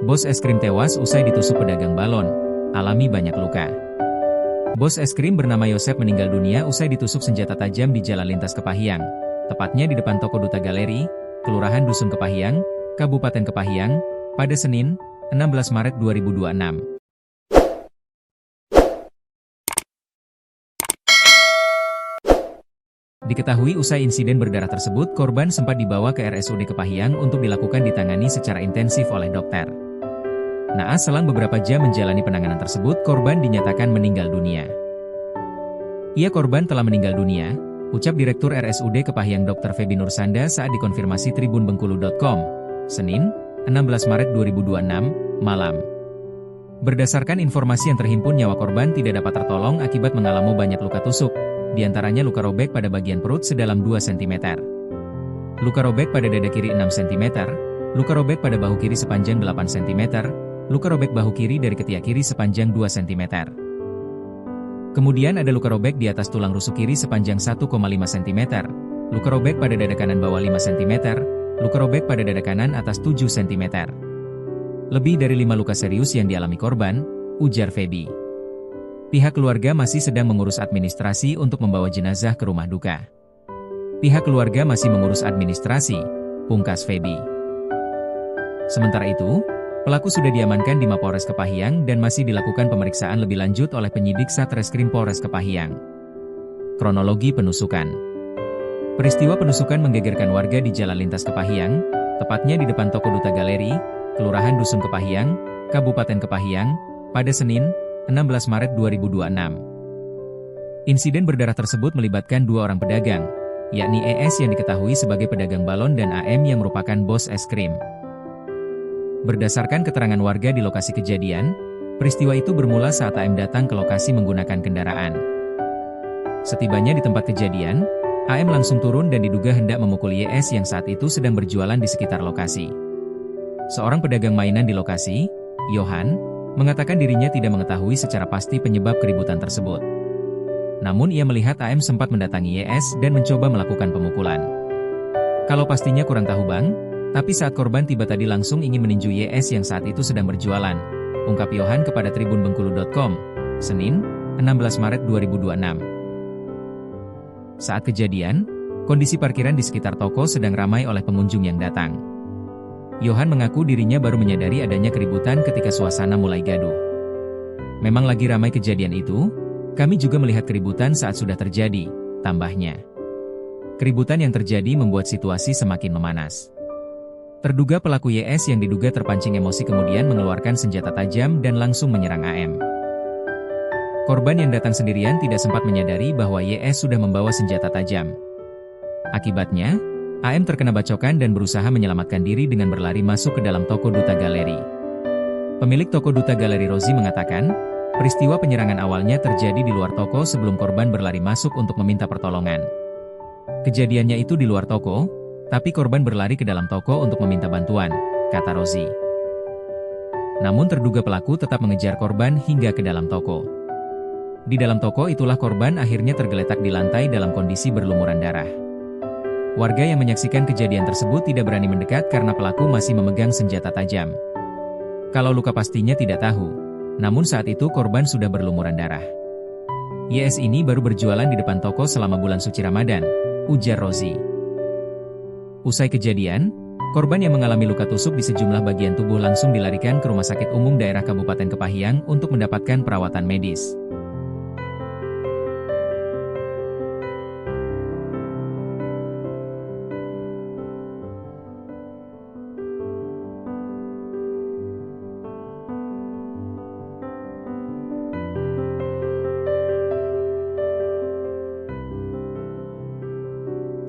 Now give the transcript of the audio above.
Bos es krim tewas usai ditusuk pedagang balon, alami banyak luka. Bos es krim bernama Yosep meninggal dunia usai ditusuk senjata tajam di Jalan Lintas Kepahyang, tepatnya di depan toko Duta Galeri, Kelurahan Dusun Kepahyang, Kabupaten Kepahyang, pada Senin, 16 Maret 2026. Diketahui usai insiden berdarah tersebut, korban sempat dibawa ke RSUD Kepahyang untuk dilakukan ditangani secara intensif oleh dokter. Naas selang beberapa jam menjalani penanganan tersebut, korban dinyatakan meninggal dunia. Korban telah meninggal dunia, ucap Direktur RSUD Kepahyang Dr. Feby Nursanda saat dikonfirmasi tribunbengkulu.com, Senin, 16 Maret 2026, malam. Berdasarkan informasi yang terhimpun, nyawa korban tidak dapat tertolong akibat mengalami banyak luka tusuk, diantaranya luka robek pada bagian perut sedalam 2 cm. Luka robek pada dada kiri 6 cm, luka robek pada bahu kiri sepanjang 8 cm, luka robek bahu kiri dari ketiak kiri sepanjang 2 cm. Kemudian ada luka robek di atas tulang rusuk kiri sepanjang 1,5 cm, luka robek pada dada kanan bawah 5 cm, luka robek pada dada kanan atas 7 cm. Lebih dari 5 luka serius yang dialami korban, ujar Feby. Pihak keluarga masih sedang mengurus administrasi untuk membawa jenazah ke rumah duka. Pihak keluarga masih mengurus administrasi, pungkas Feby. Sementara itu, pelaku sudah diamankan di Mapolres Kepahyang dan masih dilakukan pemeriksaan lebih lanjut oleh penyidik Satreskrim Polres Kepahyang. Kronologi penusukan. Peristiwa penusukan menggegerkan warga di Jalan Lintas Kepahyang, tepatnya di depan toko Duta Galeri, Kelurahan Dusun Kepahyang, Kabupaten Kepahyang, pada Senin, 16 Maret 2026. Insiden berdarah tersebut melibatkan 2 orang pedagang, yakni ES yang diketahui sebagai pedagang balon dan AM yang merupakan bos es krim. Berdasarkan keterangan warga di lokasi kejadian, peristiwa itu bermula saat AM datang ke lokasi menggunakan kendaraan. Setibanya di tempat kejadian, AM langsung turun dan diduga hendak memukul YS yang saat itu sedang berjualan di sekitar lokasi. Seorang pedagang mainan di lokasi, Yohan, mengatakan dirinya tidak mengetahui secara pasti penyebab keributan tersebut. Namun ia melihat AM sempat mendatangi YS dan mencoba melakukan pemukulan. Kalau pastinya kurang tahu bang, tapi saat korban tiba tadi langsung ingin meninju YS yang saat itu sedang berjualan, ungkap Yohan kepada tribunbengkulu.com, Senin, 16 Maret 2026. Saat kejadian, kondisi parkiran di sekitar toko sedang ramai oleh pengunjung yang datang. Yohan mengaku dirinya baru menyadari adanya keributan ketika suasana mulai gaduh. Memang lagi ramai kejadian itu, kami juga melihat keributan saat sudah terjadi, tambahnya. Keributan yang terjadi membuat situasi semakin memanas. Terduga pelaku YS yang diduga terpancing emosi kemudian mengeluarkan senjata tajam dan langsung menyerang AM. Korban yang datang sendirian tidak sempat menyadari bahwa YS sudah membawa senjata tajam. Akibatnya, AM terkena bacokan dan berusaha menyelamatkan diri dengan berlari masuk ke dalam toko Duta Galeri. Pemilik toko Duta Galeri Rozi mengatakan, peristiwa penyerangan awalnya terjadi di luar toko sebelum korban berlari masuk untuk meminta pertolongan. Kejadiannya itu di luar toko, tapi korban berlari ke dalam toko untuk meminta bantuan, kata Rozi. Namun terduga pelaku tetap mengejar korban hingga ke dalam toko. Di dalam toko itulah korban akhirnya tergeletak di lantai dalam kondisi berlumuran darah. Warga yang menyaksikan kejadian tersebut tidak berani mendekat karena pelaku masih memegang senjata tajam. Kalau luka pastinya tidak tahu, namun saat itu korban sudah berlumuran darah. YS ini baru berjualan di depan toko selama bulan suci Ramadan, ujar Rozi. Usai kejadian, korban yang mengalami luka tusuk di sejumlah bagian tubuh langsung dilarikan ke Rumah Sakit Umum Daerah Kabupaten Kepahyang untuk mendapatkan perawatan medis.